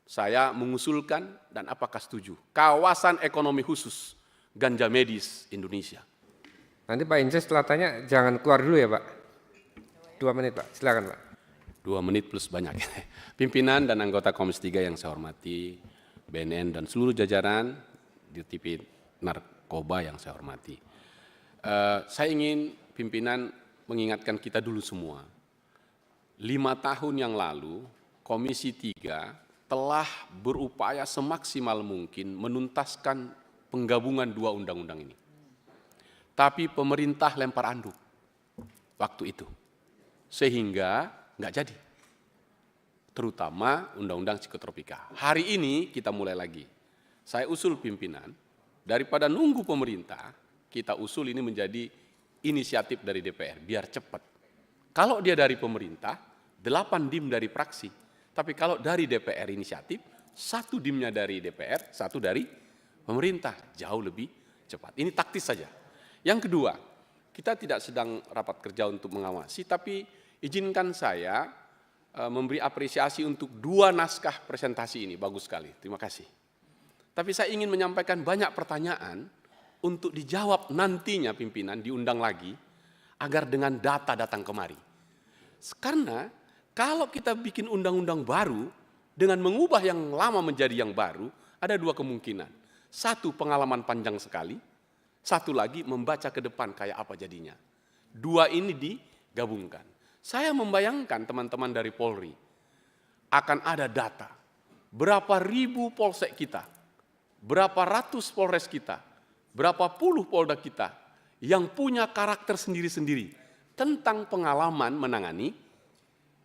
saya mengusulkan dan apakah setuju kawasan ekonomi khusus ganja medis Indonesia. Nanti Pak Ince setelah tanya jangan keluar dulu ya Pak. 2 menit Pak, silakan Pak. 2 menit plus banyak. Pimpinan dan anggota Komisi 3 yang saya hormati, BNN dan seluruh jajaran di TV Narkoba yang saya hormati. Saya ingin pimpinan mengingatkan kita dulu semua. 5 tahun yang lalu Komisi 3 telah berupaya semaksimal mungkin menuntaskan penggabungan 2 undang-undang ini. Tapi pemerintah lempar anduk waktu itu, sehingga nggak jadi. Terutama Undang-Undang Psikotropika. Hari ini kita mulai lagi. Saya usul pimpinan, daripada nunggu pemerintah, kita usul ini menjadi inisiatif dari DPR, biar cepat. Kalau dia dari pemerintah, 8 dim dari fraksi. Tapi kalau dari DPR inisiatif, 1 dimnya dari DPR, 1 dari pemerintah. Jauh lebih cepat. Ini taktis saja. Yang kedua, kita tidak sedang rapat kerja untuk mengawasi, tapi izinkan saya memberi apresiasi untuk 2 naskah presentasi ini. Bagus sekali, terima kasih. Tapi saya ingin menyampaikan banyak pertanyaan untuk dijawab nantinya pimpinan diundang lagi, agar dengan data datang kemari. Karena kalau kita bikin undang-undang baru, dengan mengubah yang lama menjadi yang baru, ada 2 kemungkinan. 1, pengalaman panjang sekali. 1 lagi, membaca ke depan kayak apa jadinya. 2 ini digabungkan. Saya membayangkan teman-teman dari Polri akan ada data. Berapa ribu polsek kita, berapa ratus polres kita, berapa puluh polda kita yang punya karakter sendiri-sendiri tentang pengalaman menangani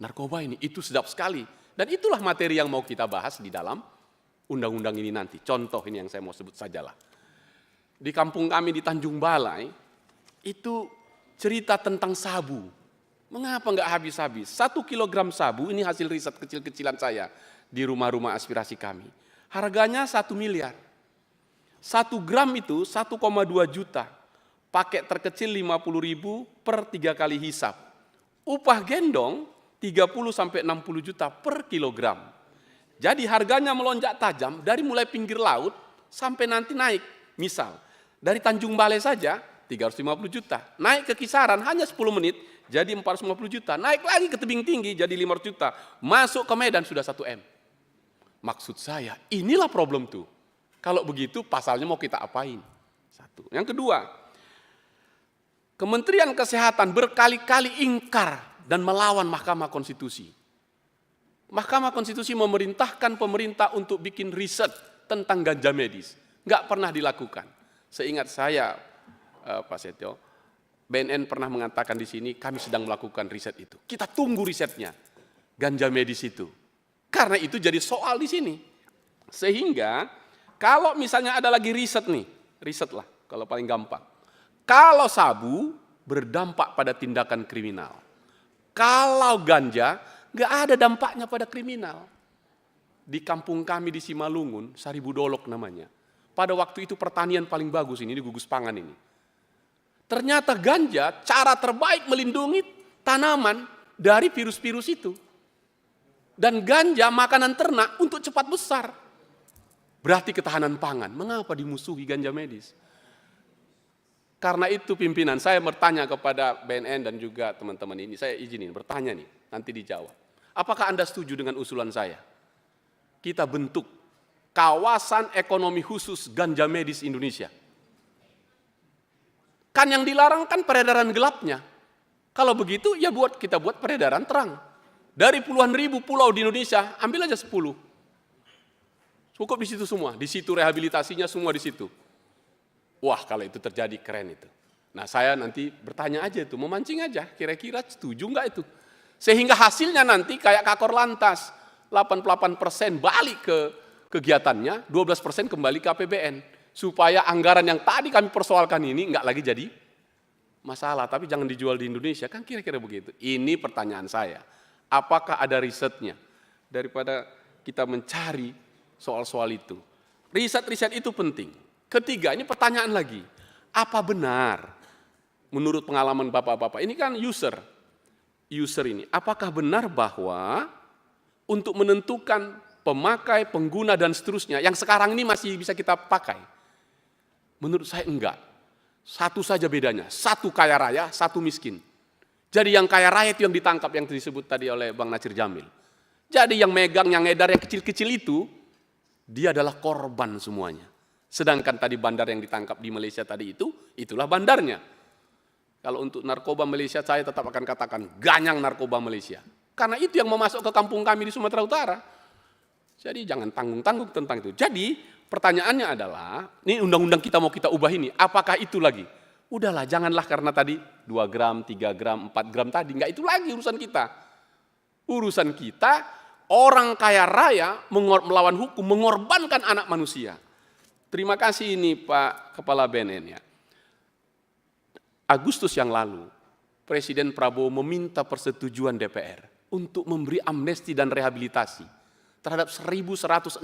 narkoba ini. Itu sedap sekali. Dan itulah materi yang mau kita bahas di dalam undang-undang ini nanti. Contoh ini yang saya mau sebut sajalah. Di kampung kami di Tanjung Balai, itu cerita tentang sabu. Mengapa nggak habis-habis? 1 kilogram sabu, ini hasil riset kecil-kecilan saya di rumah-rumah aspirasi kami. Harganya 1 miliar. 1 gram itu 1,2 juta. Paket terkecil 50.000 per 3 kali hisap. Upah gendong 30-60 juta per kilogram. Jadi harganya melonjak tajam dari mulai pinggir laut sampai nanti naik. Misal, dari Tanjung Balai saja 350 juta. Naik ke kisaran hanya 10 menit jadi 450 juta. Naik lagi ke tebing tinggi jadi 500 juta. Masuk ke Medan sudah 1 M. Maksud saya, inilah problem tuh. Kalau begitu pasalnya mau kita apain? 1. Yang kedua, Kementerian Kesehatan berkali-kali ingkar dan melawan Mahkamah Konstitusi. Mahkamah Konstitusi memerintahkan pemerintah untuk bikin riset tentang ganja medis. Nggak pernah dilakukan. Seingat saya, Pak Setio, BNN pernah mengatakan di sini, kami sedang melakukan riset itu. Kita tunggu risetnya, ganja medis itu. Karena itu jadi soal di sini. Sehingga, kalau misalnya ada lagi riset nih, riset lah, kalau paling gampang. Kalau sabu berdampak pada tindakan kriminal. Kalau ganja, nggak ada dampaknya pada kriminal. Di kampung kami di Simalungun, Saribudolok namanya. Pada waktu itu pertanian paling bagus ini, di gugus pangan ini. Ternyata ganja cara terbaik melindungi tanaman dari virus-virus itu. Dan ganja makanan ternak untuk cepat besar. Berarti ketahanan pangan. Mengapa dimusuhi ganja medis? Karena itu pimpinan saya bertanya kepada BNN dan juga teman-teman ini. Saya izinin bertanya nih, nanti dijawab. Apakah Anda setuju dengan usulan saya? Kita bentuk kawasan ekonomi khusus ganja medis Indonesia. Kan yang dilarang kan peredaran gelapnya. Kalau begitu ya kita buat peredaran terang. Dari puluhan ribu pulau di Indonesia, ambil aja 10. Cukup di situ semua, di situ rehabilitasinya semua di situ. Wah, kalau itu terjadi keren itu. Nah, saya nanti bertanya aja itu, memancing aja, kira-kira setuju nggak itu? Sehingga hasilnya nanti kayak Kakor Lantas, 88% balik ke kegiatannya, 12% kembali ke APBN. Supaya anggaran yang tadi kami persoalkan ini nggak lagi jadi masalah, tapi jangan dijual di Indonesia, kan kira-kira begitu. Ini pertanyaan saya, apakah ada risetnya? Daripada kita mencari soal-soal itu. Riset-riset itu penting. Ketiga, ini pertanyaan lagi, apa benar menurut pengalaman bapak-bapak, ini kan user ini, apakah benar bahwa untuk menentukan pemakai, pengguna, dan seterusnya, yang sekarang ini masih bisa kita pakai. Menurut saya enggak. Satu saja bedanya, satu kaya raya, satu miskin. Jadi yang kaya raya itu yang ditangkap, yang disebut tadi oleh Bang Natsir Jamil. Jadi yang megang, yang ngedar, yang kecil-kecil itu, dia adalah korban semuanya. Sedangkan tadi bandar yang ditangkap di Malaysia tadi itu, itulah bandarnya. Kalau untuk narkoba Malaysia, saya tetap akan katakan ganyang narkoba Malaysia. Karena itu yang mau masuk ke kampung kami di Sumatera Utara. Jadi jangan tanggung-tanggung tentang itu. Jadi pertanyaannya adalah, ini undang-undang kita mau kita ubah ini, apakah itu lagi? Udahlah, janganlah karena tadi 2 gram, 3 gram, 4 gram tadi, enggak itu lagi urusan kita. Urusan kita, orang kaya raya melawan hukum, mengorbankan anak manusia. Terima kasih ini Pak Kepala BNN ya. Agustus yang lalu, Presiden Prabowo meminta persetujuan DPR untuk memberi amnesti dan rehabilitasi terhadap 1.116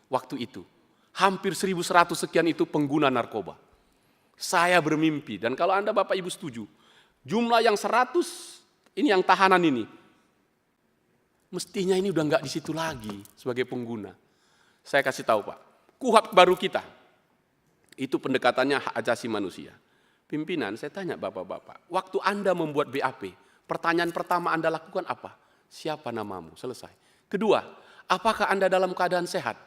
waktu itu. Hampir 1.100 sekian itu pengguna narkoba. Saya bermimpi, dan kalau Anda Bapak Ibu setuju, jumlah yang 100, ini yang tahanan ini, mestinya ini udah nggak di situ lagi sebagai pengguna. Saya kasih tahu Pak, KUHP baru kita, itu pendekatannya hak asasi manusia. Pimpinan, saya tanya Bapak-Bapak, waktu Anda membuat BAP, pertanyaan pertama Anda lakukan apa? Siapa namamu? Selesai. Kedua, apakah Anda dalam keadaan sehat?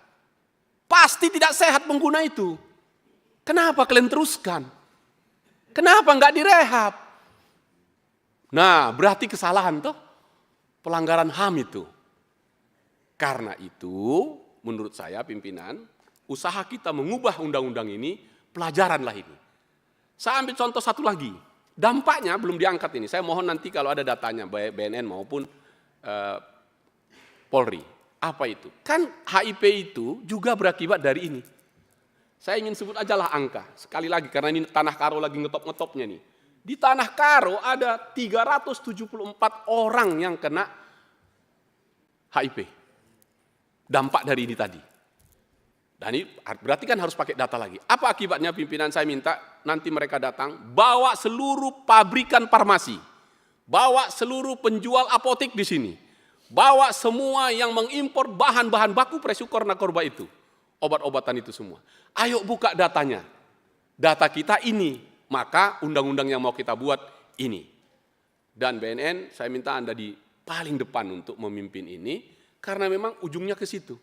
Pasti tidak sehat pengguna itu. Kenapa kalian teruskan? Kenapa nggak direhab? Nah, berarti kesalahan toh? Pelanggaran HAM itu. Karena itu, menurut saya pimpinan, usaha kita mengubah undang-undang ini, pelajaranlah ini. Saya ambil contoh satu lagi. Dampaknya belum diangkat ini. Saya mohon nanti kalau ada datanya, baik BNN maupun Polri. Apa itu? Kan HIP itu juga berakibat dari ini. Saya ingin sebut aja lah angka. Sekali lagi, karena ini Tanah Karo lagi ngetop-ngetopnya nih. Di Tanah Karo ada 374 orang yang kena HIP. Dampak dari ini tadi. Dan ini berarti kan harus pakai data lagi. Apa akibatnya pimpinan? Saya minta nanti mereka datang, bawa seluruh pabrikan farmasi, bawa seluruh penjual apotek di sini, bawa semua yang mengimpor bahan-bahan baku presukor narkoba itu, obat-obatan itu semua. Ayo buka datanya. Data kita ini, maka undang-undang yang mau kita buat ini. Dan BNN, saya minta Anda di paling depan untuk memimpin ini, karena memang ujungnya ke situ.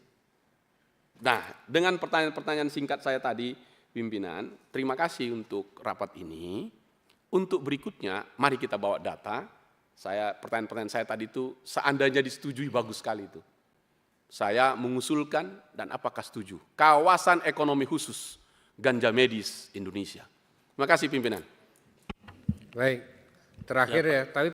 Nah, dengan pertanyaan-pertanyaan singkat saya tadi, pimpinan, terima kasih untuk rapat ini. Untuk berikutnya, mari kita bawa data. Pertanyaan-pertanyaan saya tadi itu, seandainya disetujui, bagus sekali itu. Saya mengusulkan, dan apakah setuju, kawasan ekonomi khusus ganja medis Indonesia. Terima kasih pimpinan. Baik, terakhir ya, tapi